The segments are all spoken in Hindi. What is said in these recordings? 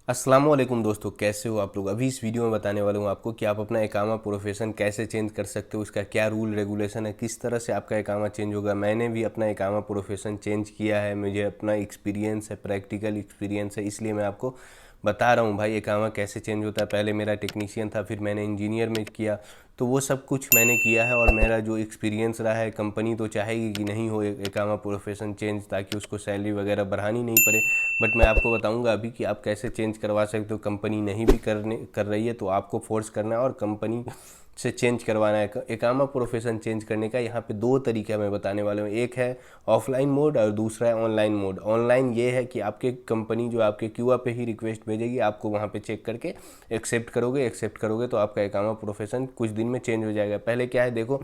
अस्सलाम वालेकुम दोस्तों, कैसे हो आप लोग। अभी इस वीडियो में बताने वाला हूँ आपको कि आप अपना इकामा प्रोफेशन कैसे चेंज कर सकते हो, उसका क्या रूल रेगुलेशन है, किस तरह से आपका इकामा चेंज होगा। मैंने भी अपना इकामा प्रोफेशन चेंज किया है, मुझे अपना एक्सपीरियंस है, प्रैक्टिकल एक्सपीरियंस है, इसलिए मैं आपको बता रहा हूँ भाई इकामा कैसे चेंज होता है। पहले मेरा टेक्नीशियन था, फिर मैंने इंजीनियर में किया, तो वो सब कुछ मैंने किया है और मेरा जो एक्सपीरियंस रहा है। कंपनी तो चाहेगी कि नहीं हो इकामा प्रोफेशन चेंज, ताकि उसको सैलरी वगैरह बढ़ानी नहीं पड़े। बट मैं आपको बताऊंगा अभी कि आप कैसे चेंज करवा सकते हो। कंपनी नहीं भी कर रही है तो आपको फोर्स करना है और कंपनी से चेंज करवाना है। इकामा प्रोफेशन चेंज करने का यहाँ पे दो तरीका मैं बताने वाला हूँ। एक है ऑफलाइन मोड और दूसरा है ऑनलाइन मोड। ऑनलाइन ये है कि आपके कंपनी जो आपके क्यूआ पे ही रिक्वेस्ट भेजेगी, आपको वहाँ पे चेक करके एक्सेप्ट करोगे तो आपका इकामा प्रोफेशन कुछ दिन में चेंज हो जाएगा। पहले क्या है देखो,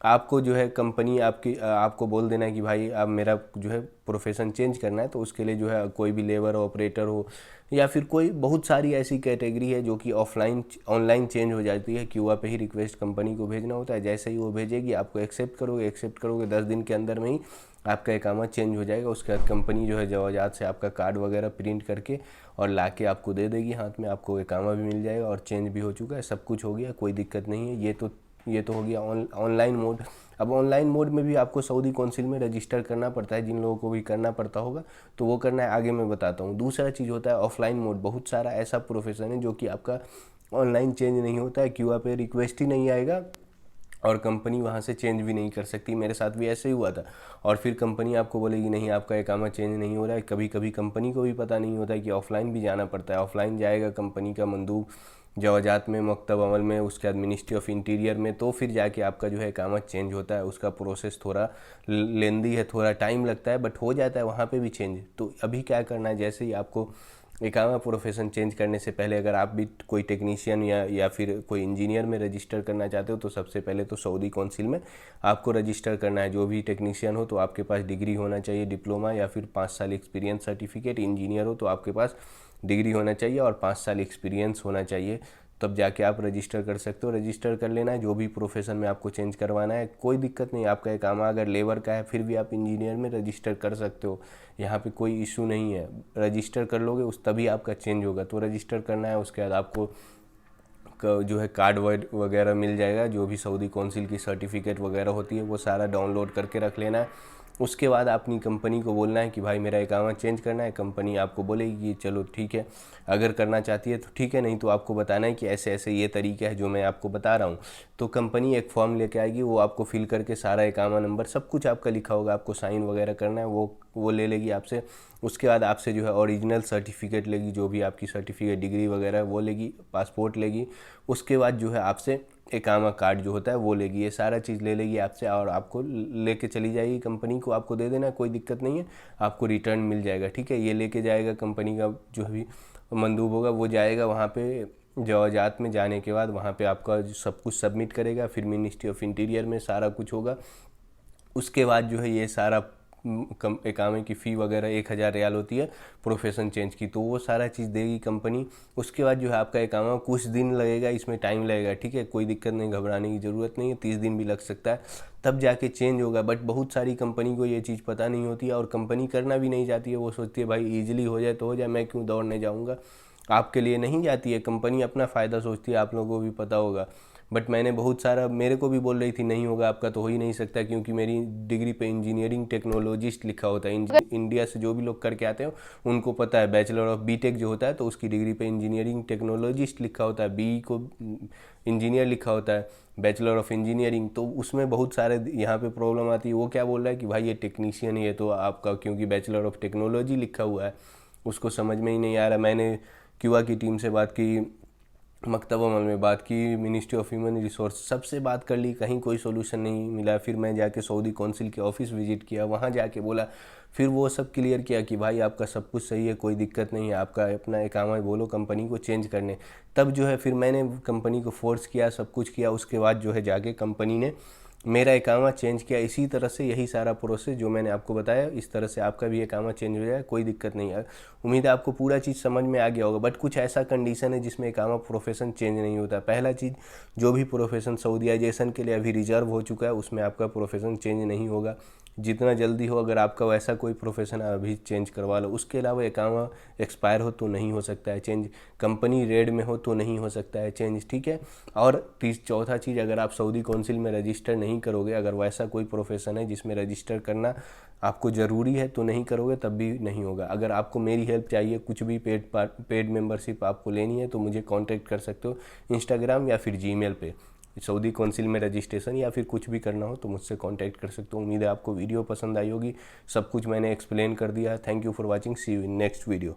आपको जो है कंपनी आपको बोल देना है कि भाई आप मेरा जो है प्रोफेशन चेंज करना है, तो उसके लिए जो है कोई भी लेबर ऑपरेटर हो या फिर कोई बहुत सारी ऐसी कैटेगरी है जो कि ऑफलाइन ऑनलाइन चेंज हो जाती है। क्यूआ पे ही रिक्वेस्ट कंपनी को भेजना होता है। जैसे ही वो भेजेगी आपको एक्सेप्ट करोगे 10 दिन के अंदर में ही आपका इकामा चेंज हो जाएगा। उसके बाद कंपनी जो है जवाजात से आपका कार्ड वगैरह प्रिंट करके और ला के आपको दे देगी हाथ में। आपको इकामा भी मिल जाएगा और चेंज भी हो चुका है, सब कुछ हो गया, कोई दिक्कत नहीं है। ये तो हो गया ऑनलाइन मोड। अब ऑनलाइन मोड में भी आपको सऊदी कौंसिल में रजिस्टर करना पड़ता है। जिन लोगों को भी करना पड़ता होगा तो वो करना है, आगे मैं बताता हूँ। दूसरा चीज़ होता है ऑफलाइन मोड। बहुत सारा ऐसा प्रोफेशन है जो कि आपका ऑनलाइन चेंज नहीं होता है, क्यूआ पे रिक्वेस्ट ही नहीं आएगा और कंपनी वहाँ से चेंज भी नहीं कर सकती। मेरे साथ भी ऐसे ही हुआ था। और फिर कंपनी आपको बोलेगी नहीं आपका इकामा चेंज नहीं हो रहा है। कभी कभी कंपनी को भी पता नहीं होता है कि ऑफलाइन भी जाना पड़ता है। ऑफलाइन जाएगा कंपनी का मंदूब जवाजात में, मकतब अमल में, उसके बाद मिनिस्ट्री ऑफ इंटीरियर में, तो फिर जाके आपका जो है इकामा चेंज होता है। उसका प्रोसेस थोड़ा लेंदी है, थोड़ा टाइम लगता है, बट हो जाता है वहाँ पे भी चेंज। तो अभी क्या करना है, जैसे ही आपको इकामा प्रोफेशन चेंज करने से पहले अगर आप भी कोई टेक्नीशियन या फिर कोई इंजीनियर में रजिस्टर करना चाहते हो तो सबसे पहले तो सऊदी कौंसिल में आपको रजिस्टर करना है। जो भी टेक्नीशियन हो तो आपके पास डिग्री होना चाहिए, डिप्लोमा या फिर 5 साल एक्सपीरियंस सर्टिफिकेट। इंजीनियर हो तो आपके पास डिग्री होना चाहिए और 5 साल एक्सपीरियंस होना चाहिए, तब जाके आप रजिस्टर कर सकते हो। रजिस्टर कर लेना है जो भी प्रोफेशन में आपको चेंज करवाना है, कोई दिक्कत नहीं। आपका एक काम अगर लेबर का है फिर भी आप इंजीनियर में रजिस्टर कर सकते हो, यहाँ पे कोई इशू नहीं है। रजिस्टर कर लोगे उस तभी आपका चेंज होगा। तो रजिस्टर करना है, उसके बाद आपको जो है कार्ड वगैरह मिल जाएगा। जो भी सऊदी कौंसिल की सर्टिफिकेट वगैरह होती है वो सारा डाउनलोड करके रख लेना है। उसके बाद अपनी कंपनी को बोलना है कि भाई मेरा इकामा चेंज करना है। कंपनी आपको बोलेगी कि चलो ठीक है, अगर करना चाहती है तो ठीक है, नहीं तो आपको बताना है कि ऐसे ऐसे ये तरीका है जो मैं आपको बता रहा हूँ। तो कंपनी एक फॉर्म लेके आएगी, वो आपको फिल करके सारा इकामा नंबर सब कुछ आपका लिखा होगा, आपको साइन वगैरह करना है, वो ले लेगी आपसे। उसके बाद आपसे जो है ओरिजिनल सर्टिफिकेट लेगी, जो भी आपकी सर्टिफिकेट डिग्री वगैरह है वो लेगी, पासपोर्ट लेगी। उसके बाद जो है आपसे इकामा कार्ड जो होता है वो लेगी। ये सारा चीज़ ले लेगी आपसे और आपको लेके चली जाएगी कंपनी को। आपको दे देना, कोई दिक्कत नहीं है, आपको रिटर्न मिल जाएगा। ठीक है, ये लेके जाएगा कंपनी का जो भी मंदूब होगा, वो जाएगा वहाँ पे जवाजात में। जाने के बाद वहाँ पे आपका सब कुछ सबमिट करेगा, फिर मिनिस्ट्री ऑफ इंटीरियर में सारा कुछ होगा। उसके बाद जो है ये सारा कम इकामे की फ़ी वगैरह 1,000 रियाल होती है प्रोफेशन चेंज की, तो वो सारा चीज़ देगी कंपनी। उसके बाद जो है आपका इकामा कुछ दिन लगेगा, इसमें टाइम लगेगा। ठीक है, कोई दिक्कत नहीं, घबराने की ज़रूरत नहीं है, 30 दिन भी लग सकता है, तब जाके चेंज होगा। बट बहुत सारी कंपनी को ये चीज़ पता नहीं होती है और कंपनी करना भी नहीं चाहती है। वो सोचती है भाई ईजिली हो जाए तो हो जाए, मैं क्यों दौड़ने जाऊँगा। आपके लिए नहीं जाती है कंपनी, अपना फ़ायदा सोचती है, आप लोगों को भी पता होगा। बट मैंने बहुत सारा, मेरे को भी बोल रही थी नहीं होगा आपका तो हो ही नहीं सकता, क्योंकि मेरी डिग्री पे इंजीनियरिंग टेक्नोलॉजिस्ट लिखा होता है। इंडिया से जो भी लोग करके आते हो उनको पता है, बैचलर ऑफ बीटेक जो होता है तो उसकी डिग्री पे इंजीनियरिंग टेक्नोलॉजिस्ट लिखा होता है, बी को इंजीनियर लिखा होता है, बैचलर ऑफ इंजीनियरिंग। तो उसमें बहुत सारे यहाँ पे प्रॉब्लम आती है। वो क्या बोल रहा है कि भाई ये टेक्नीशियन ही है तो आपका क्योंकि बैचलर ऑफ टेक्नोलॉजी लिखा हुआ है, उसको समझ में ही नहीं आ रहा। मैंने क्यूआ की टीम से बात की, मकतब अमल में बात की, मिनिस्ट्री ऑफ ह्यूमन रिसोर्स सबसे बात कर ली, कहीं कोई सोल्यूशन नहीं मिला। फिर मैं जाके सऊदी कौंसिल के ऑफिस विजिट किया, वहाँ जाके बोला, फिर वो सब क्लियर किया कि भाई आपका सब कुछ सही है, कोई दिक्कत नहीं है, आपका अपना इकामा बोलो कंपनी को चेंज करने। तब जो है फिर मैंने कंपनी को फोर्स किया, सब कुछ किया। उसके बाद जो है जाके कंपनी ने मेरा इकामा चेंज किया। इसी तरह से यही सारा प्रोसेस जो मैंने आपको बताया, इस तरह से आपका भी इकामा चेंज हो जाए, कोई दिक्कत नहीं है। उम्मीद है आपको पूरा चीज़ समझ में आ गया होगा। बट कुछ ऐसा कंडीशन है जिसमें इकामा प्रोफेशन चेंज नहीं होता। पहला चीज़, जो भी प्रोफेशन सऊदीयाइजेशन के लिए अभी रिजर्व हो चुका है उसमें आपका प्रोफेशन चेंज नहीं होगा। जितना जल्दी हो, अगर आपका वैसा कोई प्रोफेशन है अभी चेंज करवा लो। उसके अलावा एकामा एक्सपायर हो तो नहीं हो सकता है चेंज, कंपनी रेड में हो तो नहीं हो सकता है चेंज, ठीक है। और चौथा चीज़, अगर आप सऊदी काउंसिल में रजिस्टर नहीं करोगे, अगर वैसा कोई प्रोफेशन है जिसमें रजिस्टर करना आपको ज़रूरी है तो नहीं करोगे, तब भी नहीं होगा। अगर आपको मेरी हेल्प चाहिए, कुछ भी पेड मेंबरशिप आपको लेनी है, तो मुझे कांटेक्ट कर सकते हो इंस्टाग्राम या फिर जीमेल पे। सऊदी काउंसिल में रजिस्ट्रेशन या फिर कुछ भी करना हो तो मुझसे कांटेक्ट कर सकते हो। उम्मीद है आपको वीडियो पसंद आई होगी, सब कुछ मैंने एक्सप्लेन कर दिया है। Thank you for watching, see you in next video.